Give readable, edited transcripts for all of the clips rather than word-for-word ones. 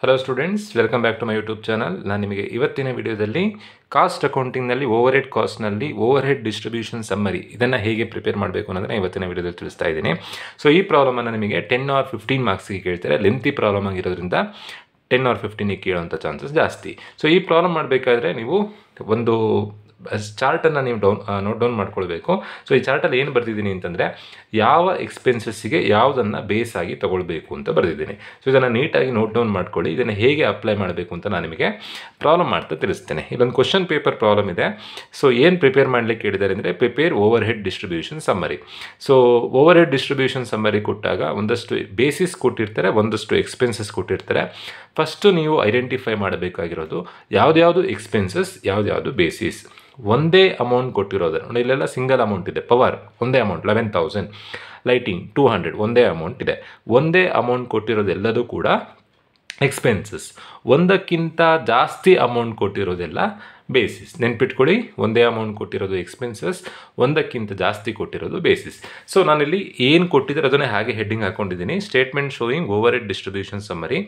Hello students, welcome back to my YouTube channel. ನಾನು ನಿಮಗೆ ಇವತ್ತಿನ ವಿಡಿಯೋದಲ್ಲಿ ಕಾಸ್ಟ್ ಅಕೌಂಟಿಂಗ್ನಲ್ಲಿ ಓವರ್ ಹೆಡ್ ಕಾಸ್ಟ್ನಲ್ಲಿ ಓವರ್ ಹೆಡ್ ಡಿಸ್ಟ್ರಿಬ್ಯೂಷನ್ ಸಮ್ಮರಿ ಇದನ್ನು ಹೇಗೆ ಪ್ರಿಪೇರ್ ಮಾಡಬೇಕು ಅನ್ನೋದನ್ನ ಇವತ್ತಿನ ವಿಡಿಯೋದಲ್ಲಿ ತಿಳಿಸ್ತಾ ಇದ್ದೀನಿ. ಸೊ ಈ ಪ್ರಾಬ್ಲಮನ್ನು ನಿಮಗೆ 10 or 15 ಮಾರ್ಕ್ಸ್ಗೆ ಕೇಳ್ತಾರೆ. ಲೆಂತಿ ಪ್ರಾಬ್ಲಮ್ ಆಗಿರೋದ್ರಿಂದ 10 or 15ಗೆ ಕೇಳೋಂಥ ಚಾನ್ಸಸ್ ಜಾಸ್ತಿ. ಸೊ ಈ ಪ್ರಾಬ್ಲಮ್ ಮಾಡಬೇಕಾದ್ರೆ ನೀವು ಒಂದು ಚಾರ್ಟನ್ನು ನೀವು ನೋಟ್ ಡೌನ್ ಮಾಡ್ಕೊಳ್ಬೇಕು. ಸೊ ಈ ಚಾರ್ಟಲ್ಲಿ ಏನು ಬರ್ತಿದ್ದೀನಿ ಅಂತಂದರೆ ಯಾವ ಎಕ್ಸ್ಪೆನ್ಸಸ್ಸಿಗೆ ಯಾವುದನ್ನು ಬೇಸ್ ಆಗಿ ತೊಗೊಳ್ಬೇಕು ಅಂತ ಬರೆದಿದ್ದೀನಿ. ಸೊ ಇದನ್ನು ನೀಟಾಗಿ ನೋಟ್ ಡೌನ್ ಮಾಡ್ಕೊಳ್ಳಿ. ಇದನ್ನು ಹೇಗೆ ಅಪ್ಲೈ ಮಾಡಬೇಕು ಅಂತ ನಾನು ನಿಮಗೆ ಪ್ರಾಬ್ಲಮ್ ಮಾಡ್ತಾ ತಿಳಿಸ್ತೇನೆ. ಇಲ್ಲೊಂದು ಕ್ವಶನ್ ಪೇಪರ್ ಪ್ರಾಬ್ಲಮ್ ಇದೆ. ಸೊ ಏನು ಪ್ರಿಪೇರ್ ಮಾಡಲಿಕ್ಕೆ ಹೇಳಿದ್ದಾರೆ ಅಂದರೆ prepare over head distribution summary. So over head distribution summary ಕೊಟ್ಟಾಗ ಒಂದಷ್ಟು ಬೇಸಿಸ್ ಕೊಟ್ಟಿರ್ತಾರೆ, ಒಂದಷ್ಟು ಎಕ್ಸ್ಪೆನ್ಸಸ್ ಕೊಟ್ಟಿರ್ತಾರೆ. ಫಸ್ಟು ನೀವು ಐಡೆಂಟಿಫೈ ಮಾಡಬೇಕಾಗಿರೋದು ಯಾವ್ದ್ಯಾವುದು ಎಕ್ಸ್ಪೆನ್ಸಸ್, ಯಾವ್ದ್ಯಾವುದು ಬೇಸಿಸ್. ಒಂದೇ ಅಮೌಂಟ್ ಕೊಟ್ಟಿರೋದನ್ನು ನೋಡಿ, ಇಲ್ಲೆಲ್ಲ ಸಿಂಗಲ್ ಅಮೌಂಟ್ ಇದೆ. ಪವರ್ ಒಂದೇ ಅಮೌಂಟ್ 11,000, ಲೈಟಿಂಗ್ 200 ಒಂದೇ ಅಮೌಂಟ್ ಇದೆ. ಒಂದೇ ಅಮೌಂಟ್ ಕೊಟ್ಟಿರೋದೆಲ್ಲದೂ ಕೂಡ ಎಕ್ಸ್ಪೆನ್ಸಸ್. ಒಂದಕ್ಕಿಂತ ಜಾಸ್ತಿ ಅಮೌಂಟ್ ಕೊಟ್ಟಿರೋದೆಲ್ಲ ಬೇಸಿಸ್. ನೆನ್ಪಿಟ್ಕೊಳ್ಳಿ, ಒಂದೇ ಅಮೌಂಟ್ ಕೊಟ್ಟಿರೋದು ಎಕ್ಸ್ಪೆನ್ಸಸ್, ಒಂದಕ್ಕಿಂತ ಜಾಸ್ತಿ ಕೊಟ್ಟಿರೋದು ಬೇಸಿಸ್. ಸೊ ನಾನಿಲ್ಲಿ ಏನು ಕೊಟ್ಟಿದ್ದಾರೆ ಅದನ್ನೇ ಹಾಗೆ ಹೆಡ್ಡಿಂಗ್ ಹಾಕೊಂಡಿದ್ದೀನಿ. Statement showing overhead distribution summary,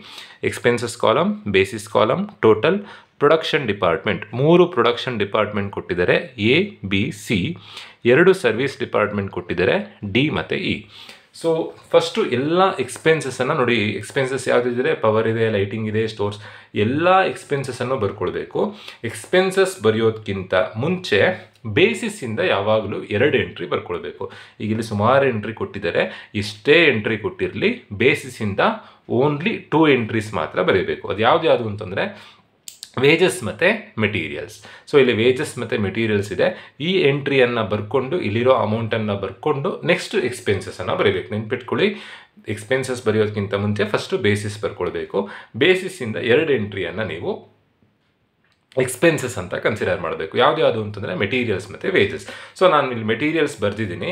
expenses column, basis column, total, production department. 3 production department ಕೊಟ್ಟಿದ್ದಾರೆ, A B C. 2 service department ಕೊಟ್ಟಿದ್ದಾರೆ, ಡಿ ಮತ್ತು ಇ. ಸೊ ಫಸ್ಟು ಎಲ್ಲ ಎಕ್ಸ್ಪೆನ್ಸಸ್ಸನ್ನು ನೋಡಿ. ಎಕ್ಸ್ಪೆನ್ಸಸ್ ಯಾವುದಿದೆ? ಪವರ್ ಇದೆ, ಲೈಟಿಂಗ್ ಇದೆ, ಸ್ಟೋರ್ಸ್. ಎಲ್ಲ ಎಕ್ಸ್ಪೆನ್ಸಸ್ಸನ್ನು ಬರ್ಕೊಳ್ಬೇಕು. ಎಕ್ಸ್ಪೆನ್ಸಸ್ ಬರೆಯೋದಕ್ಕಿಂತ ಮುಂಚೆ ಬೇಸಿಸ್ಸಿಂದ ಯಾವಾಗಲೂ 2 ಎಂಟ್ರಿ ಬರ್ಕೊಳ್ಬೇಕು. ಈಗ ಇಲ್ಲಿ ಸುಮಾರು ಎಂಟ್ರಿ ಕೊಟ್ಟಿದ್ದಾರೆ, ಇಷ್ಟೇ ಎಂಟ್ರಿ ಕೊಟ್ಟಿರಲಿ. ಬೇಸಿಸ್ಸಿಂದ ಓನ್ಲಿ 2 ಎಂಟ್ರೀಸ್ ಮಾತ್ರ ಬರೀಬೇಕು. ಅದು ಯಾವುದು ಅಂತಂದರೆ ವೇಜಸ್ ಮತ್ತು ಮೆಟೀರಿಯಲ್ಸ್. ಸೊ ಇಲ್ಲಿ ವೇಜಸ್ ಮತ್ತು ಮೆಟೀರಿಯಲ್ಸ್ ಇದೆ. ಈ ಎಂಟ್ರಿಯನ್ನು ಬರ್ಕೊಂಡು ಇಲ್ಲಿರೋ ಅಮೌಂಟನ್ನು ಬರ್ಕೊಂಡು ನೆಕ್ಸ್ಟ್ ಎಕ್ಸ್ಪೆನ್ಸಸ್ಸನ್ನು ಬರೀಬೇಕು. ನೆನ್ಪಿಟ್ಕೊಳ್ಳಿ, ಎಕ್ಸ್ಪೆನ್ಸಸ್ ಬರೆಯೋದಕ್ಕಿಂತ ಮುಂಚೆ ಫಸ್ಟು ಬೇಸಿಸ್ ಬರ್ಕೊಳ್ಬೇಕು. ಬೇಸಿಸ್ಸಿಂದ 2 ಎಂಟ್ರಿಯನ್ನು ನೀವು ಎಕ್ಸ್ಪೆನ್ಸಸ್ ಅಂತ ಕನ್ಸಿಡರ್ ಮಾಡಬೇಕು. ಯಾವುದು ಅಂತಂದರೆ ಮೆಟೀರಿಯಲ್ಸ್ ಮತ್ತು ವೇಜಸ್. ಸೊ ನಾನು ಇಲ್ಲಿ ಮೆಟೀರಿಯಲ್ಸ್ ಬರೆದಿದ್ದೀನಿ,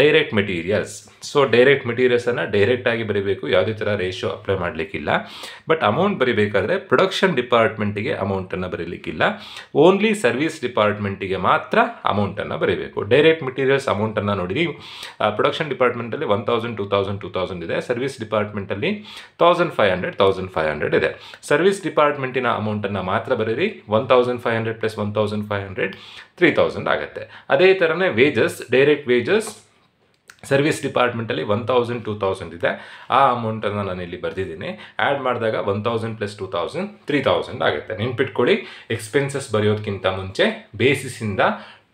ಡೈರೆಕ್ಟ್ ಮೆಟೀರಿಯಲ್ಸ್. ಸೊ ಡೈರೆಕ್ಟ್ ಮೆಟೀರಿಯಲ್ಸನ್ನು ಡೈರೆಕ್ಟಾಗಿ ಬರೀಬೇಕು, ಯಾವುದೇ ಥರ ರೇಷಿಯೋ ಅಪ್ಲೈ ಮಾಡಲಿಕ್ಕಿಲ್ಲ. ಬಟ್ ಅಮೌಂಟ್ ಬರೀಬೇಕಾದ್ರೆ ಪ್ರೊಡಕ್ಷನ್ ಡಿಪಾರ್ಟ್ಮೆಂಟಿಗೆ ಅಮೌಂಟನ್ನು ಬರೀಲಿಕ್ಕಿಲ್ಲ, ಓನ್ಲಿ ಸರ್ವಿಸ್ ಡಿಪಾರ್ಟ್ಮೆಂಟಿಗೆ ಮಾತ್ರ ಅಮೌಂಟನ್ನು ಬರೀಬೇಕು. ಡೈರೆಕ್ಟ್ ಮೆಟೀರಿಯಲ್ಸ್ ಅಮೌಂಟನ್ನು ನೋಡಿರಿ, ಪ್ರೊಡಕ್ಷನ್ ಡಿಪಾರ್ಟ್ಮೆಂಟಲ್ಲಿ 1,000, 2,000, 2,000 ಇದೆ. ಸರ್ವಿಸ್ ಡಿಪಾರ್ಟ್ಮೆಂಟಲ್ಲಿ 1,500, 1,500 ಇದೆ. ಸರ್ವಿಸ್ ಡಿಪಾರ್ಟ್ಮೆಂಟಿನ ಅಮೌಂಟನ್ನು ಮಾತ್ರ ಬರೀರಿ. 1,500 + 1,500 3,000 ಆಗುತ್ತೆ. ಅದೇ ಥರನೇ ವೇಜಸ್, ಡೈರೆಕ್ಟ್ ವೇಜಸ್ ಸರ್ವಿಸ್ ಡಿಪಾರ್ಟ್ಮೆಂಟಲ್ಲಿ 1,000, 2,000 ಇದೆ. ಆ ಅಮೌಂಟನ್ನು ನಾನು ಇಲ್ಲಿ ಬರೆದಿದ್ದೀನಿ. ಆ್ಯಡ್ ಮಾಡಿದಾಗ 1,000 + 2,000 3,000 ಆಗುತ್ತೆ. ನೆನ್ಪಿಟ್ಕೊಳ್ಳಿ, ಎಕ್ಸ್ಪೆನ್ಸಸ್ ಬರೆಯೋದಕ್ಕಿಂತ ಮುಂಚೆ ಬೇಸಿಸಿಂದ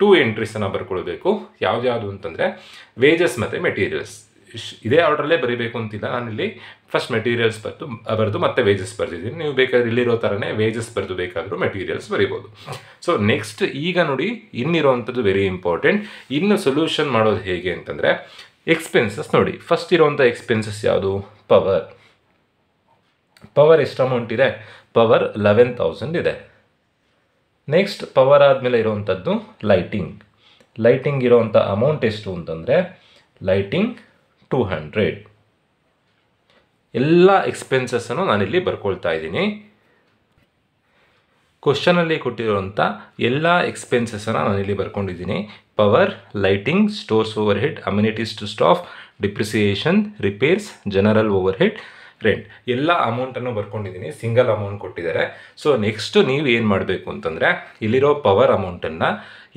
2 ಎಂಟ್ರೀಸನ್ನು ಬರ್ಕೊಳ್ಬೇಕು. ಯಾವ್ದು ಅಂತಂದರೆ ವೇಜಸ್ ಮತ್ತು ಮೆಟೀರಿಯಲ್ಸ್. ಇದೇ ಆರ್ಡ್ರಲ್ಲೇ ಬರೀಬೇಕು ಅಂತಿಲ್ಲ. ನಾನಿಲ್ಲಿ ಫಸ್ಟ್ ಮೆಟೀರಿಯಲ್ಸ್ ಬರೆದು ಮತ್ತೆ ವೇಜಸ್ ಬರೆದಿದ್ದೀನಿ. ನೀವು ಬೇಕಾದ್ರೆ ಇಲ್ಲಿರೋ ಥರನೇ ವೇಜಸ್ ಬರೆದು ಬೇಕಾದರೂ ಮೆಟೀರಿಯಲ್ಸ್ ಬರೀಬೋದು. ಸೊ ನೆಕ್ಸ್ಟ್ ಈಗ ನೋಡಿ, ಇನ್ನಿರೋವಂಥದ್ದು ವೆರಿ ಇಂಪಾರ್ಟೆಂಟ್. ಇನ್ನು ಸೊಲ್ಯೂಷನ್ ಮಾಡೋದು ಹೇಗೆ ಅಂತಂದರೆ ಎಕ್ಸ್ಪೆನ್ಸಸ್ ನೋಡಿ. ಫಸ್ಟ್ ಇರೋವಂಥ ಎಕ್ಸ್ಪೆನ್ಸಸ್ ಯಾವುದು? ಪವರ್. ಪವರ್ ಎಷ್ಟು ಅಮೌಂಟ್ ಇದೆ? ಪವರ್ 11,000 ಇದೆ. ನೆಕ್ಸ್ಟ್ ಪವರ್ ಆದಮೇಲೆ ಇರೋವಂಥದ್ದು ಲೈಟಿಂಗ್. ಲೈಟಿಂಗ್ ಇರೋವಂಥ ಅಮೌಂಟ್ ಎಷ್ಟು ಅಂತಂದರೆ ಲೈಟಿಂಗ್ 200. ಎಲ್ಲ ಎಕ್ಸ್ಪೆನ್ಸಸ್ಸನ್ನು ನಾನಿಲ್ಲಿ ಬರ್ಕೊಳ್ತಾ ಇದ್ದೀನಿ. ಕ್ವಶನಲ್ಲಿ ಕೊಟ್ಟಿರುವಂಥ ಎಲ್ಲ ಎಕ್ಸ್ಪೆನ್ಸಸ್ಸನ್ನು ನಾನಿಲ್ಲಿ ಬರ್ಕೊಂಡಿದ್ದೀನಿ. Power, lighting, stores overhead, amenities to staff, depreciation, repairs, general overhead, rent. ಎಲ್ಲ ಅಮೌಂಟನ್ನು ಬರ್ಕೊಂಡಿದ್ದೀನಿ. ಸಿಂಗಲ್ ಅಮೌಂಟ್ ಕೊಟ್ಟಿದ್ದಾರೆ. ಸೊ ನೆಕ್ಸ್ಟು ನೀವು ಏನು ಮಾಡಬೇಕು ಅಂತಂದರೆ ಇಲ್ಲಿರೋ ಪವರ್ ಅಮೌಂಟನ್ನು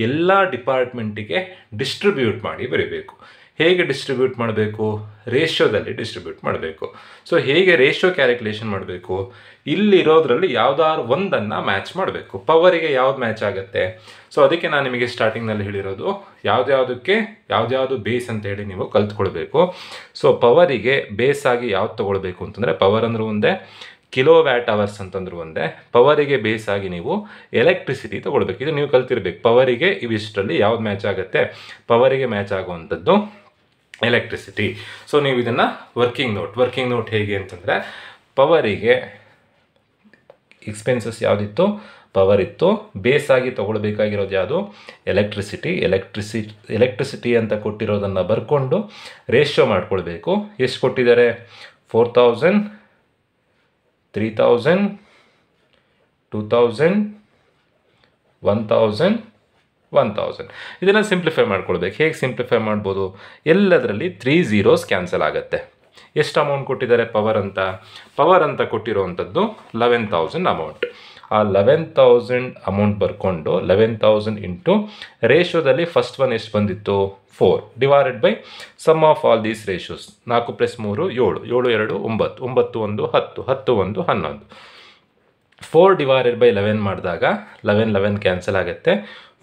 ಎಲ್ಲ ಡಿಪಾರ್ಟ್ಮೆಂಟಿಗೆ ಡಿಸ್ಟ್ರಿಬ್ಯೂಟ್ ಮಾಡಿ ಬರೀಬೇಕು. ಹೇಗೆ ಡಿಸ್ಟ್ರಿಬ್ಯೂಟ್ ಮಾಡಬೇಕು? ರೇಷಿಯೋದಲ್ಲಿ ಡಿಸ್ಟ್ರಿಬ್ಯೂಟ್ ಮಾಡಬೇಕು. ಸೊ ಹೇಗೆ ರೇಷಿಯೋ ಕ್ಯಾಲ್ಕುಲೇಷನ್ ಮಾಡಬೇಕು? ಇಲ್ಲಿರೋದ್ರಲ್ಲಿ ಯಾವುದಾದ್ರು ಒಂದನ್ನು ಮ್ಯಾಚ್ ಮಾಡಬೇಕು. ಪವರಿಗೆ ಯಾವ್ದು ಮ್ಯಾಚ್ ಆಗುತ್ತೆ? ಸೊ ಅದಕ್ಕೆ ನಾನು ನಿಮಗೆ ಸ್ಟಾರ್ಟಿಂಗ್ನಲ್ಲಿ ಹೇಳಿರೋದು ಯಾವ್ದು ಬೇಸ್ ಅಂತ ಹೇಳಿ ನೀವು ಕಲ್ತ್ಕೊಳ್ಬೇಕು. ಸೊ ಪವರಿಗೆ ಬೇಸ್ ಆಗಿ ಯಾವ್ದು ತೊಗೊಳ್ಬೇಕು ಅಂತಂದರೆ ಪವರ್ ಅಂದರೂ ಒಂದೇ, ಕಿಲೋ ವ್ಯಾಟ್ ಅವರ್ಸ್ ಅಂತಂದ್ರು ಒಂದೇ. ಪವರಿಗೆ ಬೇಸ್ ಆಗಿ ನೀವು ಎಲೆಕ್ಟ್ರಿಸಿಟಿ ತೊಗೊಳ್ಬೇಕು. ಇದು ನೀವು ಕಲ್ತಿರ್ಬೇಕು. ಪವರಿಗೆ ಇವಿಷ್ಟರಲ್ಲಿ ಯಾವ್ದು ಮ್ಯಾಚ್ ಆಗುತ್ತೆ? ಪವರಿಗೆ ಮ್ಯಾಚ್ ಆಗುವಂಥದ್ದು ಎಲೆಕ್ಟ್ರಿಸಿಟಿ. ಸೊ ನೀವು ಇದನ್ನು ವರ್ಕಿಂಗ್ ನೋಟ್ ಹೇಗೆ ಅಂತಂದರೆ ಪವರಿಗೆ ಎಕ್ಸ್ಪೆನ್ಸಸ್ ಯಾವುದಿತ್ತು? ಪವರ್ ಇತ್ತು. ಬೇಸ್ ಆಗಿ ತೊಗೊಳ್ಬೇಕಾಗಿರೋದು ಯಾವುದು? ಎಲೆಕ್ಟ್ರಿಸಿಟಿ ಅಂತ ಕೊಟ್ಟಿರೋದನ್ನು ಬರ್ಕೊಂಡು ರೇಷಿಯೋ ಮಾಡ್ಕೊಳ್ಬೇಕು. ಎಷ್ಟು ಕೊಟ್ಟಿದ್ದಾರೆ? 4,000, 3,000, 2,000, 1,000, 1,000. ಇದನ್ನು ಸಿಂಪ್ಲಿಫೈ ಮಾಡ್ಕೊಳ್ಬೇಕು. ಹೇಗೆ ಸಿಂಪ್ಲಿಫೈ ಮಾಡ್ಬೋದು? ಎಲ್ಲದರಲ್ಲಿ 3 zeros ಕ್ಯಾನ್ಸಲ್ ಆಗುತ್ತೆ. ಎಷ್ಟು ಅಮೌಂಟ್ ಕೊಟ್ಟಿದ್ದಾರೆ ಪವರ್ ಅಂತ ಕೊಟ್ಟಿರುವಂಥದ್ದು 11,000 ಅಮೌಂಟ್. ಆ 11,000 ಅಮೌಂಟ್ ಬರ್ಕೊಂಡು 11,000 ಇಂಟು ರೇಷೋದಲ್ಲಿ ಫಸ್ಟ್ ಒನ್ ಎಷ್ಟು ಬಂದಿತ್ತು 4 divided by sum of all these ratios. 4 + 3 7, 7 2 9, 9 1 10, 10 1 11. 4 divided by 11 ಮಾಡಿದಾಗ 11 ಕ್ಯಾನ್ಸಲ್ ಆಗುತ್ತೆ,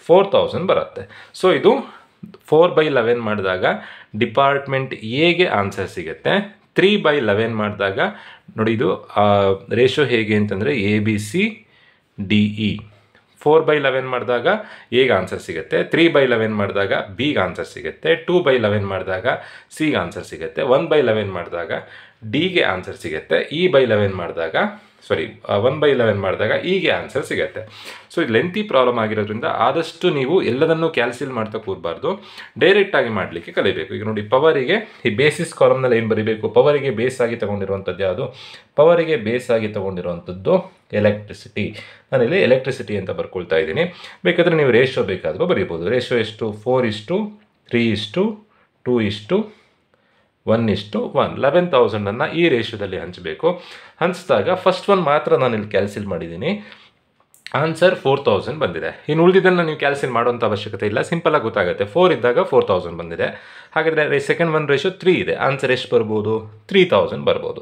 4,000 ಬರುತ್ತೆ. ಸೊ ಇದು 4/11 ಮಾಡಿದಾಗ ಡಿಪಾರ್ಟ್ಮೆಂಟ್ ಎಗೆ ಆನ್ಸರ್ ಸಿಗುತ್ತೆ. 3/11 ಮಾಡಿದಾಗ ನೋಡಿ ಇದು ರೇಷೋ ಹೇಗೆ ಅಂತಂದರೆ ABCDE. 4/11 ಮಾಡಿದಾಗ ಎಗೆ ಆನ್ಸರ್ ಸಿಗುತ್ತೆ, 3/11 ಮಾಡಿದಾಗ ಬಿಗೆ ಆನ್ಸರ್ ಸಿಗುತ್ತೆ, 2/11 ಮಾಡಿದಾಗ ಸಿಗೆ ಆನ್ಸರ್ ಸಿಗುತ್ತೆ, 1/11 ಮಾಡಿದಾಗ ಡಿಗೆ ಆನ್ಸರ್ ಸಿಗುತ್ತೆ, 1/11 ಮಾಡಿದಾಗ ಇಗೆ ಆನ್ಸರ್ ಸಿಗುತ್ತೆ. ಸೊ ಇದು ಲೆಂತಿ ಪ್ರಾಬ್ಲಮ್ ಆಗಿರೋದ್ರಿಂದ ಆದಷ್ಟು ನೀವು ಎಲ್ಲದನ್ನೂ ಕ್ಯಾಲ್ಸಿಲ್ ಮಾಡ್ತಾ ಕೂರಬಾರ್ದು, ಡೈರೆಕ್ಟಾಗಿ ಮಾಡಲಿಕ್ಕೆ ಕಲಿಬೇಕು. ಈಗ ನೋಡಿ ಪವರಿಗೆ ಈ ಬೇಸಿಸ್ ಕಾಲಮ್ನಲ್ಲಿ ಏನು ಬರೀಬೇಕು, ಪವರಿಗೆ ಬೇಸ್ ಆಗಿ ತೊಗೊಂಡಿರುವಂಥದ್ದು ಯಾವುದು, ಪವರಿಗೆ ಬೇಸ್ ಆಗಿ ತೊಗೊಂಡಿರುವಂಥದ್ದು ಎಲೆಕ್ಟ್ರಿಸಿಟಿ. ನಾನಿಲ್ಲಿ ಎಲೆಕ್ಟ್ರಿಸಿಟಿ ಅಂತ ಬರ್ಕೊಳ್ತಾ ಇದ್ದೀನಿ. ಬೇಕಾದರೆ ನೀವು ರೇಷೋ ಬೇಕಾದರೂ ಬರೀಬೋದು. ರೇಷೋ ಎಷ್ಟು 4:3:2:1:1. 11,000 ಈ ರೇಷೋದಲ್ಲಿ ಹಂಚಬೇಕು. ಹಂಚಿದಾಗ ಫಸ್ಟ್ ಒನ್ ಮಾತ್ರ ನಾನಿಲ್ಲಿ ಕ್ಯಾಲ್ಸಿಲ್ ಮಾಡಿದ್ದೀನಿ, ಆನ್ಸರ್ 4,000 ಬಂದಿದೆ. ಇನ್ನು ಉಳಿದಿದ್ದನ್ನು ನೀವು ಕ್ಯಾಲ್ಸಿಲ್ ಮಾಡುವಂಥ ಅವಶ್ಯಕತೆ ಇಲ್ಲ, ಸಿಂಪಲಾಗಿ ಗೊತ್ತಾಗುತ್ತೆ. 4 ಇದ್ದಾಗ 4,000 ಬಂದಿದೆ. ಹಾಗಾದರೆ ಸೆಕೆಂಡ್ ಒನ್ ರೇಷೋ 3 ಇದೆ, ಆನ್ಸರ್ ಎಷ್ಟು ಬರ್ಬೋದು 3,000 ಬರ್ಬೋದು.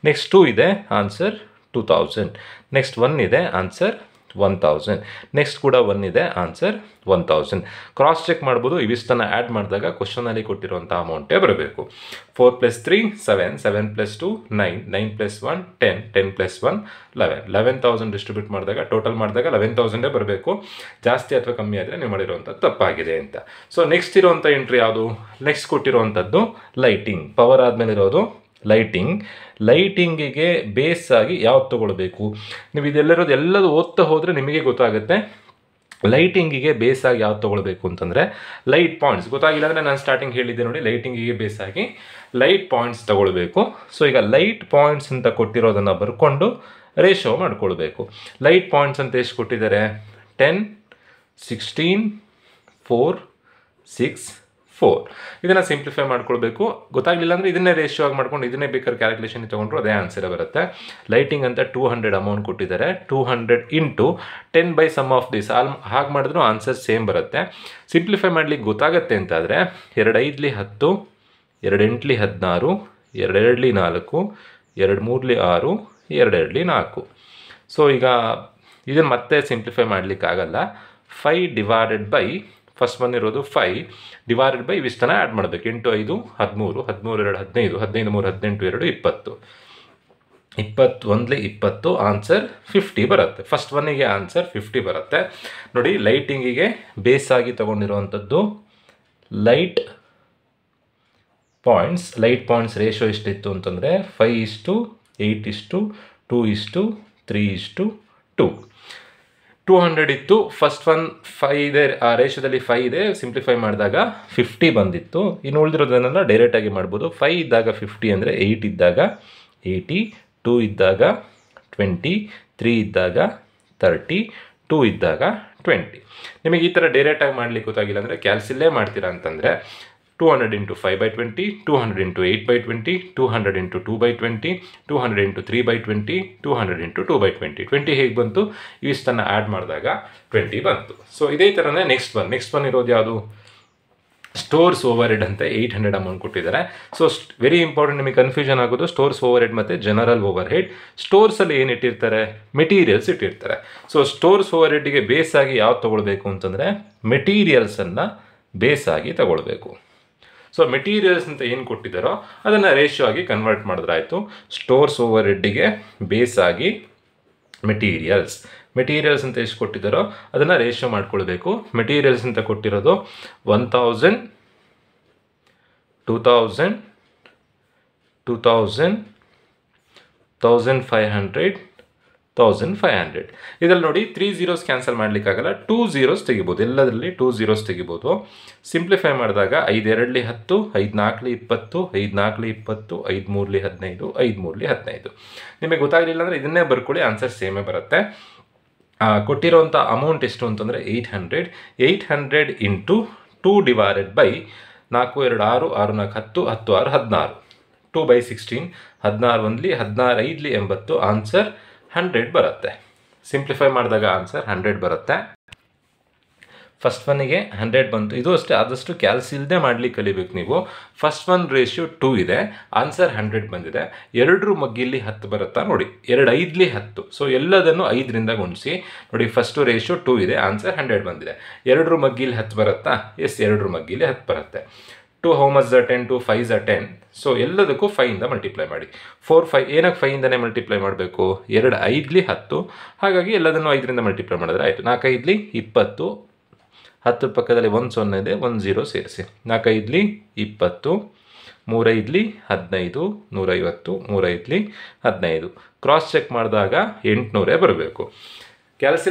ನೆಕ್ಸ್ಟ್ 2 ಇದೆ, ಆನ್ಸರ್ 2,000. ನೆಕ್ಸ್ಟ್ 1 ಇದೆ, ಆನ್ಸರ್ 1,000. ನೆಕ್ಸ್ಟ್ ಕೂಡ 1 ಇದೆ, ಆನ್ಸರ್ 1,000. ಕ್ರಾಸ್ ಚೆಕ್ ಮಾಡ್ಬೋದು. ಇವಿಷ್ಟನ್ನು ಆ್ಯಡ್ ಮಾಡಿದಾಗ ಕ್ವಶನಲ್ಲಿ ಕೊಟ್ಟಿರುವಂಥ ಅಮೌಂಟೇ ಬರಬೇಕು. 4 + 3 7, 7 + 2 9, 9 + 1 10, 10 + 1 11. 11,000 ಡಿಸ್ಟ್ರಿಬ್ಯೂಟ್ ಮಾಡಿದಾಗ ಟೋಟಲ್ ಮಾಡಿದಾಗ 11,000 ಬರಬೇಕು. ಜಾಸ್ತಿ ಅಥವಾ ಕಮ್ಮಿ ಆದರೆ ನೀವು ಮಾಡಿರುವಂಥದ್ದು ತಪ್ಪಾಗಿದೆ ಅಂತ. ಸೊ ನೆಕ್ಸ್ಟ್ ಇರುವಂಥ ಎಂಟ್ರಿ ಯಾವುದು, ನೆಕ್ಸ್ಟ್ ಕೊಟ್ಟಿರುವಂಥದ್ದು ಲೈಟಿಂಗ್. ಪವರ್ ಆದಮೇಲೆ ಇರೋದು ಲೈಟಿಂಗಿಗೆ ಬೇಸ್ ಆಗಿ ಯಾವ್ದು ತೊಗೊಳ್ಬೇಕು. ನೀವು ಎಲ್ಲದೂ ಓದ್ತಾ ಹೋದರೆ ನಿಮಗೆ ಗೊತ್ತಾಗುತ್ತೆ. ಲೈಟಿಂಗಿಗೆ ಬೇಸ್ ಆಗಿ ಯಾವ್ದು ತೊಗೊಳ್ಬೇಕು ಅಂತಂದರೆ ಲೈಟ್ ಪಾಯಿಂಟ್ಸ್. ಗೊತ್ತಾಗಿಲ್ಲ ಅಂದರೆ ನಾನು ಸ್ಟಾರ್ಟಿಂಗ್ ಹೇಳಿದ್ದೆ ನೋಡಿ, ಲೈಟಿಂಗಿಗೆ ಬೇಸ್ ಆಗಿ ಲೈಟ್ ಪಾಯಿಂಟ್ಸ್ ತೊಗೊಳ್ಬೇಕು. ಸೊ ಈಗ ಲೈಟ್ ಪಾಯಿಂಟ್ಸ್ ಅಂತ ಕೊಟ್ಟಿರೋದನ್ನು ಬರ್ಕೊಂಡು ರೇಷೋ ಮಾಡ್ಕೊಳ್ಬೇಕು. ಲೈಟ್ ಪಾಯಿಂಟ್ಸ್ ಅಂತ ಎಷ್ಟು ಕೊಟ್ಟಿದ್ದಾರೆ 10, 16, 4, 6, 4. ಇದನ್ನು ಸಿಂಪ್ಲಿಫೈ ಮಾಡ್ಕೊಳ್ಬೇಕು. ಗೊತ್ತಾಗಲಿಲ್ಲ ಅಂದರೆ ಇದನ್ನೇ ರೇಷಿಯೋ ಆಗಿ ಮಾಡ್ಕೊಂಡು ಇದನ್ನೇ ಬೇಕಾದ್ರೆ ಕ್ಯಾಲ್ಕುಲೇಷನ್ ತೊಗೊಂಡ್ರು ಅದೇ ಆನ್ಸರ್ ಬರುತ್ತೆ. ಲೈಟಿಂಗ್ ಅಂತ 200 ಅಮೌಂಟ್ ಕೊಟ್ಟಿದ್ದಾರೆ, 200 into 10 by sum of this ಹಾಗೆ ಮಾಡಿದ್ರು ಆನ್ಸರ್ ಸೇಮ್ ಬರುತ್ತೆ. ಸಿಂಪ್ಲಿಫೈ ಮಾಡಲಿಕ್ಕೆ ಗೊತ್ತಾಗತ್ತೆ ಅಂತಾದರೆ 2 5 10, 2 8 16, 2 2 4, 2 3 6, 2 2 4. ಸೊ ಈಗ ಇದನ್ನು ಮತ್ತೆ ಸಿಂಪ್ಲಿಫೈ ಮಾಡಲಿಕ್ಕಾಗಲ್ಲ. 5 ಡಿವೈಡೆಡ್ ಬೈ ಫಸ್ಟ್ ಒನ್ ಇರೋದು 5 ಡಿವೈಡೆಡ್ ಬೈ ಇವಿಷ್ಟನ್ನು ಆ್ಯಡ್ ಮಾಡಬೇಕು. 8 5 13, 13 2 15, 15 3 18 2 20, 21 20, ಆನ್ಸರ್ 50 ಬರುತ್ತೆ. ಫಸ್ಟ್ ಒನ್ನಿಗೆ ಆನ್ಸರ್ 50 ಬರುತ್ತೆ. ನೋಡಿ ಲೈಟಿಂಗಿಗೆ ಬೇಸ್ ಆಗಿ ತೊಗೊಂಡಿರುವಂಥದ್ದು ಲೈಟ್ ಪಾಯಿಂಟ್ಸ್ ರೇಷೋ ಎಷ್ಟಿತ್ತು ಅಂತಂದರೆ 5:8:2:3:2. 200 ಇತ್ತು. ಫಸ್ಟ್ ಒನ್ 5 ಇದೆ, ಆ ರೇಷದಲ್ಲಿ 5 ಇದೆ. ಸಿಂಪ್ಲಿಫೈ ಮಾಡಿದಾಗ 50 ಬಂದಿತ್ತು. ಇನ್ನು ಉಳಿದಿರೋದನ್ನೆಲ್ಲ ಡೈರೆಕ್ಟಾಗಿ ಮಾಡ್ಬೋದು. 5 ಇದ್ದಾಗ 50 ಅಂದರೆ 8 ಇದ್ದಾಗ 80, 2 ಇದ್ದಾಗ 20, 3 ಇದ್ದಾಗ 30, 2 ಇದ್ದಾಗ 20. ನಿಮಗೆ ಈ ಥರ ಡೈರೆಕ್ಟಾಗಿ ಮಾಡಲಿಕ್ಕೆ ಗೊತ್ತಾಗಿಲ್ಲ ಅಂದರೆ ಕ್ಯಾಲ್ಸಿಲ್ಲೇ ಮಾಡ್ತೀರಾ ಅಂತಂದರೆ 200 × 5/20, 200 × 8/20, 200 × 2/20, 200 × 3/20, 200 × 2/20. 20 ಹೇಗೆ ಬಂತು, ಇವಿಷ್ಟನ್ನು ಆ್ಯಡ್ ಮಾಡಿದಾಗ 20 ಬಂತು. ಸೊ ಇದೇ ಥರನೇ ನೆಕ್ಸ್ಟ್ ಒನ್ ಇರೋದು ಯಾವುದು, ಸ್ಟೋರ್ಸ್ ಓವರ್ ಹೆಡ್ ಅಂತ 800 ಅಮೌಂಟ್ ಕೊಟ್ಟಿದ್ದಾರೆ. ಸೊ ವೆರಿ ಇಂಪಾರ್ಟೆಂಟ್, ನಿಮಗೆ ಕನ್ಫ್ಯೂಷನ್ ಆಗೋದು ಸ್ಟೋರ್ಸ್ ಓವರ್ ಹೆಡ್ ಮತ್ತು ಜನರಲ್ ಓವರ್ ಹೆಡ್. ಸ್ಟೋರ್ಸಲ್ಲಿ ಏನು ಇಟ್ಟಿರ್ತಾರೆ, ಮೆಟೀರಿಯಲ್ಸ್ ಇಟ್ಟಿರ್ತಾರೆ. ಸೊ ಸ್ಟೋರ್ಸ್ ಓವರ್ ಹೆಡ್ಗೆ ಬೇಸ್ ಆಗಿ ಯಾವ್ದು ತೊಗೊಳ್ಬೇಕು ಅಂತಂದರೆ ಮೆಟೀರಿಯಲ್ಸನ್ನು ಬೇಸ್ ಆಗಿ ತಗೊಳ್ಬೇಕು. ಸೊ ಮೆಟೀರಿಯಲ್ಸ್ ಅಂತ ಏನು ಕೊಟ್ಟಿದ್ದಾರೋ ಅದನ್ನು ರೇಷಿಯೋ ಆಗಿ ಕನ್ವರ್ಟ್ ಮಾಡಿದ್ರಾಯಿತು. ಸ್ಟೋರ್ಸ್ ಓವರ್ ಹೆಡ್ಡಿಗೆ ಬೇಸ್ ಆಗಿ ಮೆಟೀರಿಯಲ್ಸ್ ಅಂತ ಎಷ್ಟು ಕೊಟ್ಟಿದ್ದಾರೋ ಅದನ್ನು ರೇಷಿಯೋ ಮಾಡ್ಕೊಳ್ಬೇಕು. ಮೆಟೀರಿಯಲ್ಸ್ ಅಂತ ಕೊಟ್ಟಿರೋದು 1000, 2000, 2000, 1500, 1500. ಇದರಲ್ಲಿ ನೋಡಿ 3 zeros ಕ್ಯಾನ್ಸಲ್ ಮಾಡಲಿಕ್ಕಾಗಲ್ಲ, 2 zeros ತೆಗಿಬೋದು. ಎಲ್ಲದರಲ್ಲಿ 2 zeros ತೆಗಿಬೋದು. ಸಿಂಪ್ಲಿಫೈ ಮಾಡಿದಾಗ 5 2 10, 5 4 20, 5 4 20, 5 3 15, 5 3 15. ನಿಮಗೆ ಗೊತ್ತಾಗಲಿಲ್ಲ ಅಂದರೆ ಇದನ್ನೇ ಬರ್ಕೊಳ್ಳಿ, ಆನ್ಸರ್ ಸೇಮೇ ಬರುತ್ತೆ. ಕೊಟ್ಟಿರೋಂಥ ಅಮೌಂಟ್ ಎಷ್ಟು ಅಂತಂದರೆ 800. 800 ಇಂಟು 2 ಡಿವೈಡೆಡ್ ಬೈ 4 2 6, 6 4 10, 10 6 16. 2/16 16 1 16 5 80 ಆನ್ಸರ್ 100 ಬರುತ್ತೆ. ಸಿಂಪ್ಲಿಫೈ ಮಾಡಿದಾಗ ಆನ್ಸರ್ 100 ಬರುತ್ತೆ. ಫಸ್ಟ್ ಒನ್ನಿಗೆ 100 ಬಂತು. ಇದು ಅಷ್ಟೇ, ಆದಷ್ಟು ಕ್ಯಾಲ್ಸಿ ಇಲ್ಲದೆ ಮಾಡ್ಲಿಕ್ಕೆ ಕಲಿಬೇಕು ನೀವು. ಫಸ್ಟ್ 1:2 ಇದೆ, ಆನ್ಸರ್ 100 ಬಂದಿದೆ. 2 ಮಗ್ಗಿಲಿ 10 ಬರುತ್ತಾ ನೋಡಿ, 2 5 10. ಸೊ ಎಲ್ಲದನ್ನು 5ರಿಂದ ಗುಣಿಸಿ ನೋಡಿ. ಫಸ್ಟ್ ರೇಷಿಯೋ 2 ಇದೆ, ಆನ್ಸರ್ 100 ಬಂದಿದೆ. 2 ಮಗ್ಗಿಲಿ 10 ಬರುತ್ತಾ? ಎಸ್, 2 ಮಗ್ಗಿಲಿ 10 ಬರುತ್ತೆ. 2 how much are 10? 2 5s are 10. So ಎಲ್ಲದಕ್ಕೂ 5ಇಂದ ಮಲ್ಟಿಪ್ಲೈ ಮಾಡಿ. 4 5 ಏನಕ್ಕೆ 5ಇಂದನೇ ಮಲ್ಟಿಪ್ಲೈ ಮಾಡಬೇಕು? 2 5 10. ಹಾಗಾಗಿ ಎಲ್ಲದನ್ನು 5ರಿಂದ ಮಲ್ಟಿಪ್ಲೈ ಮಾಡಿದ್ರೆ ಆಯಿತು. 4 5 20. 10 ಪಕ್ಕದಲ್ಲಿ 1 0 ಇದೆ, 1 0 ಸೇರಿಸಿ. 4 5 20, 3 5 15, 150, 3 5 15. ಕ್ರಾಸ್ ಚೆಕ್ ಮಾಡಿದಾಗ 800 ಬರಬೇಕು. ಕ್ಯಾಲ್ಸಿ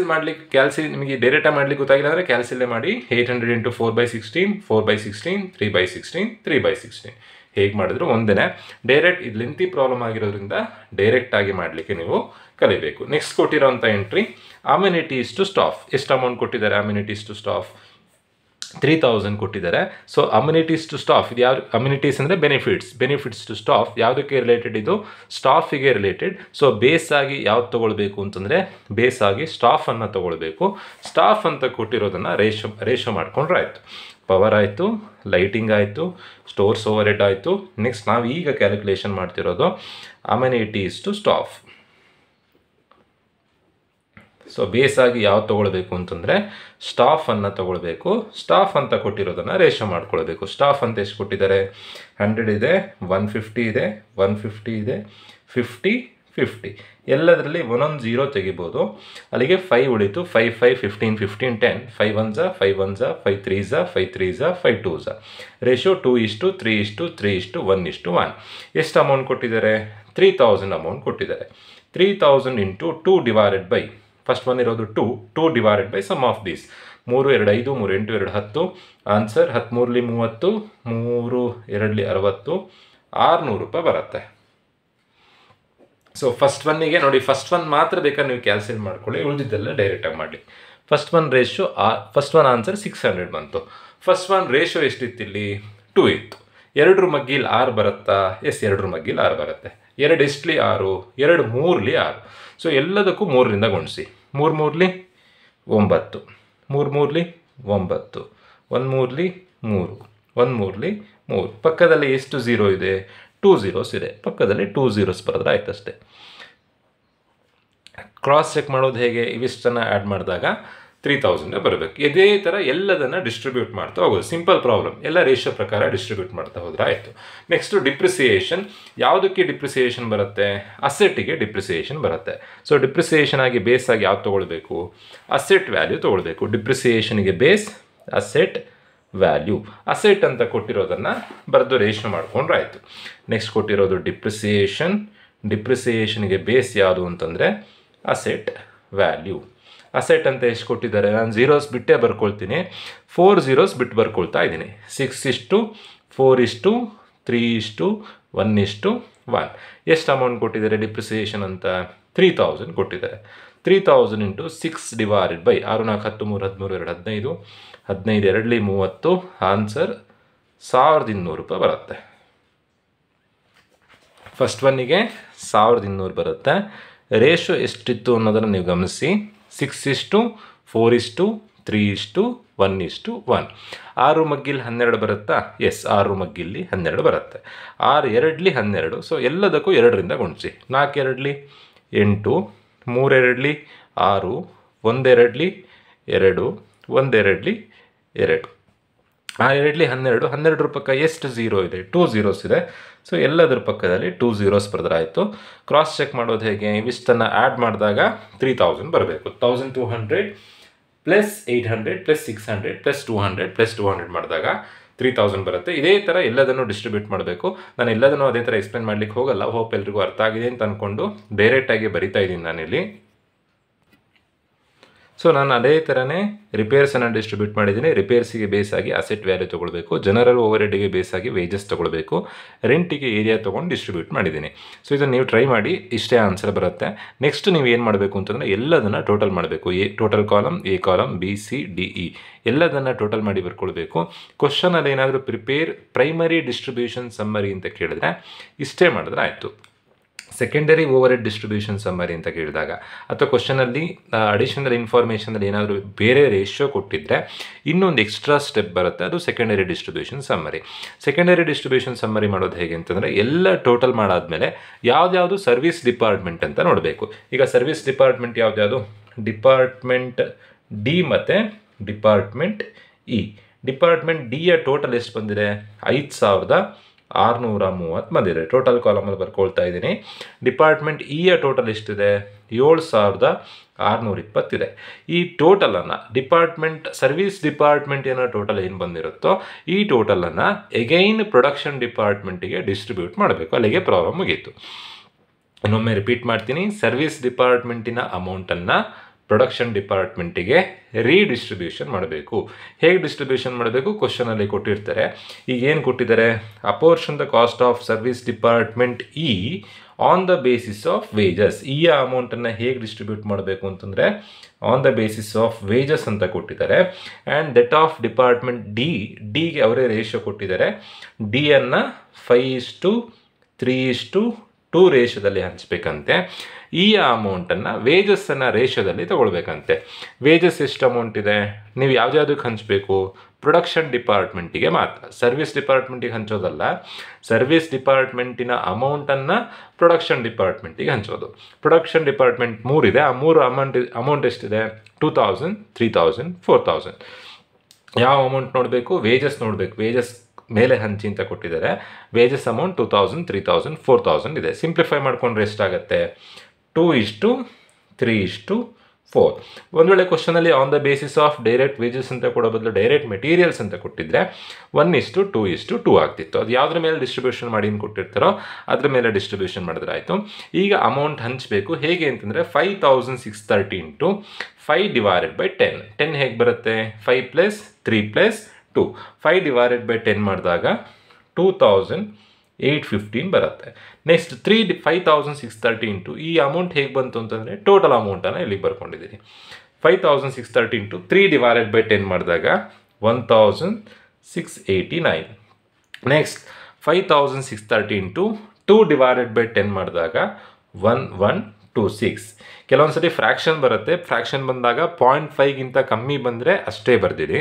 ನಿಮಗೆ ಡೈರೆಕ್ಟಾಗಿ ಮಾಡ್ಲಿಕ್ಕೆ ಗೊತ್ತಾಗಿಲ್ಲ ಅಂದರೆ ಕ್ಯಾಲ್ಸಿಲೇ ಮಾಡಿ. 800 × 4/16, 4/16, 3/16, 3/16. ಹೇಗೆ ಮಾಡಿದ್ರು ಒಂದೇ. ಡೈರೆಕ್ಟ್ ಇದು ಲೆಂತಿ ಪ್ರಾಬ್ಲಮ್ ಆಗಿರೋದ್ರಿಂದ ಡೈರೆಕ್ಟಾಗಿ ಮಾಡಲಿಕ್ಕೆ ನೀವು ಕಲಿಬೇಕು. ನೆಕ್ಸ್ಟ್ ಕೊಟ್ಟಿರೋಂಥ ಎಂಟ್ರಿ ಅಮ್ಯುನಿಟೀಸ್ ಟು ಸ್ಟಾಫ್. ಎಷ್ಟು ಅಮೌಂಟ್ ಕೊಟ್ಟಿದ್ದಾರೆ? ಅಮ್ಯುನಿಟೀಸ್ ಟು ಸ್ಟಾಫ್ 3000 ಕೊಟ್ಟಿದ್ದಾರೆ. ಸೊ ಅಮ್ಯುನಿಟೀಸ್ ಟು ಸ್ಟಾಫ್ ಇದು ಯಾವ? ಅಮ್ಯುನಿಟೀಸ್ ಅಂದರೆ ಬೆನಿಫಿಟ್ಸ್ ಟು ಸ್ಟಾಫ್ ಯಾವುದಕ್ಕೆ ರಿಲೇಟೆಡ್? ಇದು ಸ್ಟಾಫಿಗೆ ರಿಲೇಟೆಡ್. ಸೊ ಬೇಸ್ ಆಗಿ ಯಾವ್ದು ತೊಗೊಳ್ಬೇಕು ಅಂತಂದರೆ ಬೇಸ್ ಆಗಿ ಸ್ಟಾಫನ್ನು ತೊಗೊಳ್ಬೇಕು. ಸ್ಟಾಫ್ ಅಂತ ಕೊಟ್ಟಿರೋದನ್ನು ರೇಷೋ ಮಾಡ್ಕೊಂಡ್ರೆ ಆಯಿತು. ಪವರ್ ಆಯಿತು, ಲೈಟಿಂಗ್ ಆಯಿತು, ಸ್ಟೋರ್ಸ್ ಓವರ್ ಹೆಡ್ ಆಯಿತು. ನೆಕ್ಸ್ಟ್ ನಾವು ಈಗ ಕ್ಯಾಲ್ಕುಲೇಷನ್ ಮಾಡ್ತಿರೋದು amenities to staff. So base ಆಗಿ ಯಾವ್ದು ತೊಗೊಳ್ಬೇಕು ಅಂತಂದರೆ ಸ್ಟಾಫನ್ನು ತೊಗೊಳ್ಬೇಕು. ಸ್ಟಾಫ್ ಅಂತ ಕೊಟ್ಟಿರೋದನ್ನು ರೇಷೋ ಮಾಡ್ಕೊಳ್ಬೇಕು. ಸ್ಟಾಫ್ ಅಂತ ಎಷ್ಟು ಕೊಟ್ಟಿದ್ದಾರೆ? 100 ಇದೆ, 150 ಇದೆ, 150 ಇದೆ, 50 50. ಎಲ್ಲದರಲ್ಲಿ ಒಂದೊಂದು 0 ತೆಗಿಬೋದು. ಅಲ್ಲಿಗೆ 5 ಉಳಿತು. 5 5 15 15 10. 5 1s 5 1s 5 3s 5 3s 5 2s. Ratio 2:3:3:1:1. ಎಷ್ಟು ಅಮೌಂಟ್ ಕೊಟ್ಟಿದ್ದಾರೆ? 3000 ಅಮೌಂಟ್ ಕೊಟ್ಟಿದ್ದಾರೆ. 3000 × 2 ಡಿವೈಡೆಡ್ ಬೈ ಫಸ್ಟ್ ಒನ್ ಇರೋದು 2 divided by sum of these. 3 2 5, 3 8 2 10. Answer 13 30, 3 2 60, 600 ರೂಪಾಯಿ ಬರುತ್ತೆ. ಸೊ ಫಸ್ಟ್ ಒನ್ನಿಗೆ ನೋಡಿ, ಫಸ್ಟ್ ಒನ್ ಮಾತ್ರ ಬೇಕಾದ್ರೆ ನೀವು ಕ್ಯಾಲ್ಸಿಲೇಟ್ ಮಾಡ್ಕೊಳ್ಳಿ, ಉಳಿದಿದ್ದೆಲ್ಲ ಡೈರೆಕ್ಟಾಗಿ ಮಾಡಲಿ. First one ratio first one answer 600 ಬಂತು. ಫಸ್ಟ್ ಒನ್ ರೇಷಿಯೋ ಎಷ್ಟಿತ್ತು? ಇಲ್ಲಿ 2 ಇತ್ತು. 2 ಮಗ್ಗಿಲಿ 6 ಬರುತ್ತಾ? ಎಸ್, 2 ಮಗ್ಗಿಲಿ 6 ಬರುತ್ತೆ. 2 ಎಷ್ಟಲಿ 6? 2 3ಲಿ 6. ಸೊ ಎಲ್ಲದಕ್ಕೂ 3ರಿಂದ ಗುಣಿಸಿ. 3 3ಲಿ 9, 3 3ಲಿ 9, 1 3ಲಿ 3, 1 3ಲಿ 3. ಪಕ್ಕದಲ್ಲಿ ಎಷ್ಟು 0 ಇದೆ? 2 zeros ಇದೆ. ಪಕ್ಕದಲ್ಲಿ 2 zeros ಬರೆದ್ರೆ ಆಯ್ತಷ್ಟೇ. ಕ್ರಾಸ್ ಚೆಕ್ ಮಾಡೋದು ಹೇಗೆ? ಇವಿಷ್ಟನ್ನು ಆ್ಯಡ್ ಮಾಡಿದಾಗ 3000 ಬರಬೇಕು. ಇದೇ ಥರ ಎಲ್ಲದನ್ನು ಡಿಸ್ಟ್ರಿಬ್ಯೂಟ್ ಮಾಡ್ತಾ ಹೋಗೋದು. Simple problem. ಎಲ್ಲ ರೇಷಿಯೋ ಪ್ರಕಾರ ಡಿಸ್ಟ್ರಿಬ್ಯೂಟ್ ಮಾಡ್ತಾ ಹೋದ್ರೆ ಆಯಿತು. Next depreciation. ಯಾವುದಕ್ಕೆ ಡಿಪ್ರಿಸಿಯೇಷನ್ ಬರುತ್ತೆ? ಅಸೆಟ್ಟಿಗೆ ಡಿಪ್ರಿಸಿಯೇಷನ್ ಬರುತ್ತೆ. ಸೊ ಡಿಪ್ರಿಸಿಯೇಷನ್ ಆಗಿ ಬೇಸ್ ಆಗಿ ಯಾವ್ದು ತೊಗೊಳ್ಬೇಕು? ಅಸೆಟ್ ವ್ಯಾಲ್ಯೂ ತೊಗೊಳ್ಬೇಕು. ಡಿಪ್ರಿಸಿಯೇಷನ್ಗೆ ಬೇಸ್ ಅಸೆಟ್ ವ್ಯಾಲ್ಯೂ. ಅಸೆಟ್ ಅಂತ ಕೊಟ್ಟಿರೋದನ್ನು ಬರೆದು ರೇಷಿಯೋ ಮಾಡ್ಕೊಂಡ್ರೆ ಆಯಿತು. ನೆಕ್ಸ್ಟ್ ಕೊಟ್ಟಿರೋದು ಡಿಪ್ರಿಸಿಯೇಷನ್ಗೆ ಬೇಸ್ ಯಾವುದು ಅಂತಂದರೆ ಅಸೆಟ್ ವ್ಯಾಲ್ಯೂ. ಅಸೆಟ್ ಅಂತ ಎಷ್ಟು ಕೊಟ್ಟಿದ್ದಾರೆ? ನಾನು 0s ಬಿಟ್ಟೇ ಬರ್ಕೊಳ್ತೀನಿ. 4 zeros ಬಿಟ್ಟು ಬರ್ಕೊಳ್ತಾ ಇದ್ದೀನಿ. 6:4:3:1:1. ಎಷ್ಟು ಅಮೌಂಟ್ ಕೊಟ್ಟಿದ್ದಾರೆ ಡಿಪ್ರಿಸಿಯೇಷನ್ ಅಂತ? 3000 ಕೊಟ್ಟಿದ್ದಾರೆ. 3000 × 6 ಡಿವೈಡೆಡ್ ಬೈ 6 4 10 3 13 2 15 15 2 30. ಆನ್ಸರ್ 1200 ರೂಪಾಯಿ ಬರುತ್ತೆ. ಫಸ್ಟ್ ಒನ್ನಿಗೆ 1200 ಬರುತ್ತೆ. ರೇಷಿಯೋ ಎಷ್ಟಿತ್ತು ಅನ್ನೋದನ್ನು ನೀವು ಗಮನಿಸಿ. 6:4:3:1:1. 6 ಮಗ್ಗಿಲಿ 12 ಬರುತ್ತಾ? ಎಸ್, 6 ಮಗ್ಗಿಲಿ 12 ಬರುತ್ತೆ. 6 2ಲಿ 12. ಸೊ ಎಲ್ಲದಕ್ಕೂ 2ರಿಂದ ಗುಣಿಸಿ. 4 2ಲಿ 8, 3 2ಲಿ 6, 1 2ಲಿ 2, 1 2ಲಿ 2. 6 2ಲಿ 12. 12 ಪಕ್ಕ ಎಷ್ಟು 0 ಇದೆ? 2 zeros ಇದೆ. ಸೊ ಎಲ್ಲದರ ಪಕ್ಕದಲ್ಲಿ 2 zeros ಬರೆದ್ರೆ ಆಯಿತು. ಕ್ರಾಸ್ ಚೆಕ್ ಮಾಡೋದು ಹೇಗೆ? ಇವಿಷ್ಟನ್ನು ಆ್ಯಡ್ ಮಾಡಿದಾಗ 3000 ಬರಬೇಕು. 1200 ಪ್ಲಸ್ 800 ಪ್ಲಸ್ 600 ಪ್ಲಸ್ 200 ಪ್ಲಸ್ 200 ಮಾಡಿದಾಗ 3000 ಬರುತ್ತೆ. ಇದೇ ಥರ ಎಲ್ಲದನ್ನು ಡಿಸ್ಟ್ರಿಬ್ಯೂಟ್ ಮಾಡಬೇಕು. ನಾನು ಎಲ್ಲದನ್ನು ಅದೇ ಥರ ಎಕ್ಸ್ಪ್ಲೇನ್ ಮಾಡಲಿಕ್ಕೆ ಹೋಗಲ್ಲ. ಹೋಪ್ ಎಲ್ರಿಗೂ ಅರ್ಥ ಆಗಿದೆ ಅಂತ ಅಂದ್ಕೊಂಡು ಡೈರೆಕ್ಟಾಗಿ ಬರಿತಾ ಇದ್ದೀನಿ ನಾನಿಲ್ಲಿ. ಸೊ ನಾನು ಅದೇ ಥರನೇ ರಿಪೇರ್ಸನ್ನು ಡಿಸ್ಟ್ರಿಬ್ಯೂಟ್ ಮಾಡಿದ್ದೀನಿ. ರಿಪೇರ್ಸಿಗೆ ಬೇಸಾಗಿ ಅಸೆಟ್ ವ್ಯಾಲ್ಯೂ ತೊಗೊಳ್ಬೇಕು, ಜನರಲ್ ಓವರ್ಹೆಡ್ಗೆ ಬೇಸಾಗಿ ವೇಜಸ್ ತೊಗೊಳ್ಬೇಕು, ರೆಂಟಿಗೆ ಏರಿಯಾ ತೊಗೊಂಡು ಡಿಸ್ಟ್ರಿಬ್ಯೂಟ್ ಮಾಡಿದ್ದೀನಿ. ಸೊ ಇದನ್ನು ನೀವು ಟ್ರೈ ಮಾಡಿ, ಇಷ್ಟೇ ಆನ್ಸರ್ ಬರುತ್ತೆ. ನೆಕ್ಸ್ಟ್ ನೀವು ಏನು ಮಾಡಬೇಕು ಅಂತಂದರೆ ಎಲ್ಲದನ್ನು ಟೋಟಲ್ ಮಾಡಬೇಕು. Total column, A column, B C D E ಎಲ್ಲದನ್ನು ಟೋಟಲ್ ಮಾಡಿ ಬರ್ಕೊಳ್ಬೇಕು. ಕ್ವಶನಲ್ಲಿ ಏನಾದರೂ ಪ್ರಿಪೇರ್ ಪ್ರೈಮರಿ ಡಿಸ್ಟ್ರಿಬ್ಯೂಷನ್ ಸಮ್ಮರಿ ಅಂತ ಕೇಳಿದ್ರೆ ಇಷ್ಟೇ ಮಾಡಿದ್ರೆ ಆಯಿತು. ಸೆಕೆಂಡರಿ ಓವರ್ಹೆಡ್ ಡಿಸ್ಟ್ರಿಬ್ಯೂಷನ್ ಸಮ್ಮರಿ ಅಂತ ಕೇಳಿದಾಗ ಅಥವಾ ಕ್ವಶನಲ್ಲಿ ಅಡಿಷನಲ್ ಇನ್ಫಾರ್ಮೇಷನಲ್ಲಿ ಏನಾದರೂ ಬೇರೆ ರೇಷಿಯೋ ಕೊಟ್ಟಿದ್ದರೆ ಇನ್ನೊಂದು ಎಕ್ಸ್ಟ್ರಾ ಸ್ಟೆಪ್ ಬರುತ್ತೆ, ಅದು secondary distribution summary. Secondary distribution summary ಮಾಡೋದು ಹೇಗೆ ಅಂತಂದರೆ ಎಲ್ಲ ಟೋಟಲ್ ಮಾಡಾದಮೇಲೆ ಯಾವ್ದ್ಯಾವುದು ಸರ್ವಿಸ್ ಡಿಪಾರ್ಟ್ಮೆಂಟ್ ಅಂತ ನೋಡಬೇಕು. ಈಗ ಸರ್ವಿಸ್ ಡಿಪಾರ್ಟ್ಮೆಂಟ್ ಯಾವ್ದ್ಯಾವುದು? ಡಿಪಾರ್ಟ್ಮೆಂಟ್ ಡಿ ಮತ್ತು ಡಿಪಾರ್ಟ್ಮೆಂಟ್ ಇ. ಡಿಪಾರ್ಟ್ಮೆಂಟ್ ಡಿಯ ಟೋಟಲ್ ಎಷ್ಟು ಬಂದಿದೆ? 5630 ಬಂದಿದೆ. ಟೋಟಲ್ ಕಾಲಮಲ್ಲಿ ಬರ್ಕೊಳ್ತಾ ಇದ್ದೀನಿ. ಡಿಪಾರ್ಟ್ಮೆಂಟ್ ಇಯ ಟೋಟಲ್ ಎಷ್ಟಿದೆ? 7620 ಇದೆ. ಈ ಟೋಟಲನ್ನು ಸರ್ವಿಸ್ ಡಿಪಾರ್ಟ್ಮೆಂಟ್ ಏನೋ ಟೋಟಲ್ ಏನು ಬಂದಿರುತ್ತೋ ಈ ಟೋಟಲನ್ನು ಎಗೈನ್ ಪ್ರೊಡಕ್ಷನ್ ಡಿಪಾರ್ಟ್ಮೆಂಟಿಗೆ ಡಿಸ್ಟ್ರಿಬ್ಯೂಟ್ ಮಾಡಬೇಕು. ಅಲ್ಲಿಗೆ ಪ್ರಾಬ್ಲಮ್ ಮುಗೀತು. ಇನ್ನೊಮ್ಮೆ ರಿಪೀಟ್ ಮಾಡ್ತೀನಿ. ಸರ್ವಿಸ್ ಡಿಪಾರ್ಟ್ಮೆಂಟಿನ ಅಮೌಂಟನ್ನು ಪ್ರೊಡಕ್ಷನ್ ಡಿಪಾರ್ಟ್ಮೆಂಟಿಗೆ ರೀಡಿಸ್ಟ್ರಿಬ್ಯೂಷನ್ ಮಾಡಬೇಕು. ಹೇಗೆ ಡಿಸ್ಟ್ರಿಬ್ಯೂಷನ್ ಮಾಡಬೇಕು? ಕ್ವಶನಲ್ಲಿ ಕೊಟ್ಟಿರ್ತಾರೆ. ಈಗ ಏನು ಕೊಟ್ಟಿದ್ದಾರೆ? ಅಪೋರ್ಷನ್ the cost of service department E on the basis of wages. ಈ ಅಮೌಂಟನ್ನು ಹೇಗೆ ಡಿಸ್ಟ್ರಿಬ್ಯೂಟ್ ಮಾಡಬೇಕು ಅಂತಂದರೆ on the basis of wages ಅಂತ ಕೊಟ್ಟಿದ್ದಾರೆ. ಆ್ಯಂಡ್ ದಟ್ ಆಫ್ ಡಿಪಾರ್ಟ್ಮೆಂಟ್ ಡಿಗೆ ಅವರೇ ರೇಷಿಯೋ ಕೊಟ್ಟಿದ್ದಾರೆ. ಡಿಯನ್ನು 5:3:2 ರೇಷದಲ್ಲಿ ಹಂಚಬೇಕಂತೆ. ಈ ಅಮೌಂಟನ್ನು ವೇಜಸ್ಸನ್ನು ರೇಷದಲ್ಲಿ ತೊಗೊಳ್ಬೇಕಂತೆ. ವೇಜಸ್ ಎಷ್ಟು ಅಮೌಂಟ್ ಇದೆ? ನೀವು ಯಾವುದ್ಯಾವುದಕ್ಕೆ ಹಂಚಬೇಕು? ಪ್ರೊಡಕ್ಷನ್ ಡಿಪಾರ್ಟ್ಮೆಂಟಿಗೆ ಮಾತ್ರ. ಸರ್ವಿಸ್ ಡಿಪಾರ್ಟ್ಮೆಂಟಿಗೆ ಹಂಚೋದಲ್ಲ. ಸರ್ವಿಸ್ ಡಿಪಾರ್ಟ್ಮೆಂಟಿನ ಅಮೌಂಟನ್ನು ಪ್ರೊಡಕ್ಷನ್ ಡಿಪಾರ್ಟ್ಮೆಂಟಿಗೆ ಹಂಚೋದು. ಪ್ರೊಡಕ್ಷನ್ ಡಿಪಾರ್ಟ್ಮೆಂಟ್ 3 ಇದೆ. ಆ 3 ಅಮೌಂಟ್ ಎಷ್ಟಿದೆ? 2000, 3000, 4000. ಯಾವ ಅಮೌಂಟ್ ನೋಡಬೇಕು? ವೇಜಸ್ ನೋಡಬೇಕು. ವೇಜಸ್ ಮೇಲೆ ಹಂಚಿ ಅಂತ ಕೊಟ್ಟಿದ್ದಾರೆ. ವೇಜಸ್ ಅಮೌಂಟ್ 2000, 3000, 4000 ಇದೆ. ಸಿಂಪ್ಲಿಫೈ ಮಾಡಿಕೊಂಡ್ರೆ ಎಷ್ಟಾಗುತ್ತೆ? 2:3:4. ಒಂದು ವೇಳೆ ಕ್ವಶನಲ್ಲಿ on the basis of direct wages ಅಂತ ಕೊಡೋ ಬದಲು ಡೈರೆಕ್ಟ್ ಮೆಟೀರಿಯಲ್ಸ್ ಅಂತ ಕೊಟ್ಟಿದ್ರೆ 1:2:2 ಆಗ್ತಿತ್ತು. ಅದು ಯಾವುದ್ರ ಮೇಲೆ ಡಿಸ್ಟ್ರಿಬ್ಯೂಷನ್ ಮಾಡಿ ಕೊಟ್ಟಿರ್ತಾರೋ ಅದ್ರ ಮೇಲೆ ಡಿಸ್ಟ್ರಿಬ್ಯೂಷನ್ ಮಾಡಿದ್ರೆ ಆಯಿತು. ಈಗ ಅಮೌಂಟ್ ಹಂಚಬೇಕು. ಹೇಗೆ ಅಂತಂದರೆ 5630 ಇಂಟು 5/10. 10 ಹೇಗೆ ಬರುತ್ತೆ? 5 + 3 + 2. 5/10 ಮಾಡಿದಾಗ 2815 ಬರುತ್ತೆ. ನೆಕ್ಸ್ಟ್ 5630 ಇಂಟು ಈ ಅಮೌಂಟ್ ಹೇಗೆ ಬಂತು ಅಂತಂದರೆ ಟೋಟಲ್ ಅಮೌಂಟನ್ನು ಇಲ್ಲಿಗೆ ಬರ್ಕೊಂಡಿದ್ದೀನಿ. 5630 ಇಂಟು 3/10 ಮಾಡಿದಾಗ 1689. ನೆಕ್ಸ್ಟ್ 5630 ಇಂಟು 2/10 ಮಾಡಿದಾಗ 1126. ಕೆಲವೊಂದು ಸರಿ ಫ್ರ್ಯಾಕ್ಷನ್ ಬರುತ್ತೆ. ಫ್ರ್ಯಾಕ್ಷನ್ ಬಂದಾಗ 0.5ಗಿಂತ ಕಮ್ಮಿ ಬಂದರೆ ಅಷ್ಟೇ ಬರ್ದಿರಿ.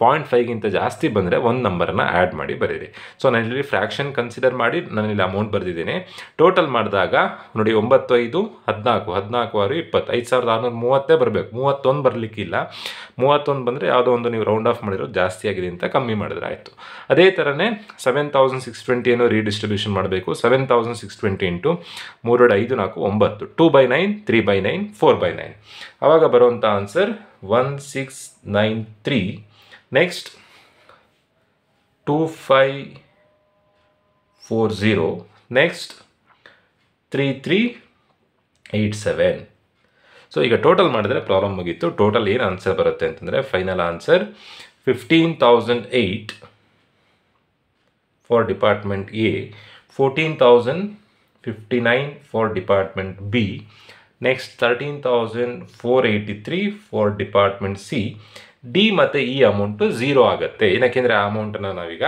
0.5ಗಿಂತ ಜಾಸ್ತಿ ಬಂದರೆ ಒಂದು ನಂಬರನ್ನು ಆ್ಯಡ್ ಮಾಡಿ ಬರೀರಿ. ಸೊ ನಾನಿಲ್ಲಿ ಫ್ರ್ಯಾಕ್ಷನ್ ಕನ್ಸಿಡರ್ ಮಾಡಿ ನಾನಿಲ್ಲಿ ಅಮೌಂಟ್ ಬರೆದಿದ್ದೀನಿ. ಟೋಟಲ್ ಮಾಡಿದಾಗ ನೋಡಿ 9, 5, 14, 14, 6, 20, 5630 ಬರಬೇಕು. 31 ಬರಲಿಕ್ಕಿಲ್ಲ. 31 ಬಂದರೆ ಯಾವುದೋ ಒಂದು ನೀವು ರೌಂಡ್ ಆಫ್ ಮಾಡಿರೋ ಜಾಸ್ತಿ ಆಗಿದೆ ಅಂತ ಕಮ್ಮಿ ಮಾಡಿದ್ರೆ ಆಯಿತು. ಅದೇ ಥರನೇ 7620 ಏನೋ ರೀಡಿಸ್ಟ್ರಿಬ್ಯೂಷನ್ ಮಾಡಬೇಕು. 7620 ಇಂಟು 3, 5, 4, 9, 2/9, 3/9, 4/9. ಆವಾಗ ಬರುವಂಥ ಆನ್ಸರ್ 1693. ನೆಕ್ಸ್ಟ್ 2540. ನೆಕ್ಸ್ಟ್ 3387. ಸೊ ಈಗ ಟೋಟಲ್ ಮಾಡಿದ್ರೆ ಪ್ರಾಬ್ಲಮ್ ಮುಗೀತು. ಟೋಟಲ್ ಏನು ಆನ್ಸರ್ ಬರುತ್ತೆ ಅಂತಂದರೆ final answer 15,008 for department A, 14,059 for department B, next 13,483 for department C. D ಮತ್ತು ಇ ಅಮೌಂಟು 0 ಆಗುತ್ತೆ. ಏನಕ್ಕೆಂದರೆ ಆ ಅಮೌಂಟನ್ನು ನಾವೀಗ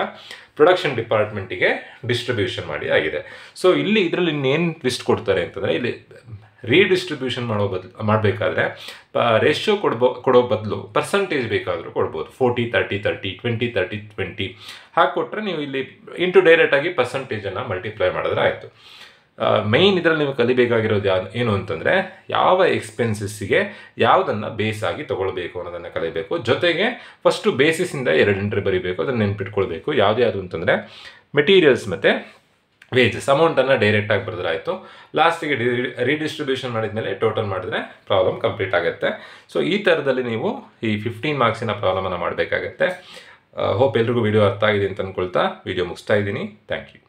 ಪ್ರೊಡಕ್ಷನ್ ಡಿಪಾರ್ಟ್ಮೆಂಟಿಗೆ ಡಿಸ್ಟ್ರಿಬ್ಯೂಷನ್ ಮಾಡಿ ಆಗಿದೆ. ಸೊ ಇದರಲ್ಲಿ ಇನ್ನೇನು ಟ್ವಿಸ್ಟ್ ಕೊಡ್ತಾರೆ ಅಂತಂದರೆ ಇಲ್ಲಿ ರೀಡಿಸ್ಟ್ರಿಬ್ಯೂಷನ್ ಮಾಡಬೇಕಾದ್ರೆ ರೇಷಿಯೋ ಕೊಡೋ ಬದಲು ಪರ್ಸಂಟೇಜ್ ಬೇಕಾದರೂ ಕೊಡ್ಬೋದು. 40-30-30, 20-30-20 ಹಾಕಿ ಕೊಟ್ಟರೆ ನೀವು ಇಲ್ಲಿ ಇಂಟು ಡೈರೆಕ್ಟಾಗಿ ಪರ್ಸಂಟೇಜನ್ನು ಮಲ್ಟಿಪ್ಲೈ ಮಾಡಿದ್ರೆ ಆಯಿತು. ಮೈನ್ ಇದರಲ್ಲಿ ನೀವು ಕಲಿಬೇಕಾಗಿರೋದು ಏನು ಅಂತಂದರೆ ಯಾವ ಎಕ್ಸ್ಪೆನ್ಸಸ್ಸಿಗೆ ಯಾವುದನ್ನು ಬೇಸಾಗಿ ತೊಗೊಳ್ಬೇಕು ಅನ್ನೋದನ್ನು ಕಲಿಬೇಕು. ಜೊತೆಗೆ ಫಸ್ಟು ಬೇಸಿಸಿಂದ 2 ಎಂಟ್ರಿ ಬರೀಬೇಕು. ಅದನ್ನು ನೆನ್ಪಿಟ್ಕೊಳ್ಬೇಕು. ಯಾವುದು ಅಂತಂದರೆ ಮೆಟೀರಿಯಲ್ಸ್ ಮತ್ತು ವೇಜಸ್ ಅಮೌಂಟನ್ನು ಡೈರೆಕ್ಟಾಗಿ ಬರೆದ್ರೆ ಆಯಿತು. ಲಾಸ್ಟಿಗೆ ರೀಡಿಸ್ಟ್ರಿಬ್ಯೂಷನ್ ಮಾಡಿದ್ಮೇಲೆ ಟೋಟಲ್ ಮಾಡಿದ್ರೆ ಪ್ರಾಬ್ಲಮ್ ಕಂಪ್ಲೀಟ್ ಆಗುತ್ತೆ. ಸೊ ಈ ಥರದಲ್ಲಿ ನೀವು ಈ 15 ಮಾರ್ಕ್ಸಿನ ಪ್ರಾಬ್ಲಮನ್ನು ಮಾಡಬೇಕಾಗತ್ತೆ. ಹೋಪ್ ಎಲ್ರಿಗೂ ವಿಡಿಯೋ ಅರ್ಥ ಆಗಿದೆ ಅಂತ ಅಂದ್ಕೊಳ್ತಾ ವಿಡಿಯೋ ಮುಗಿಸ್ತಾ ಇದ್ದೀನಿ. Thank you.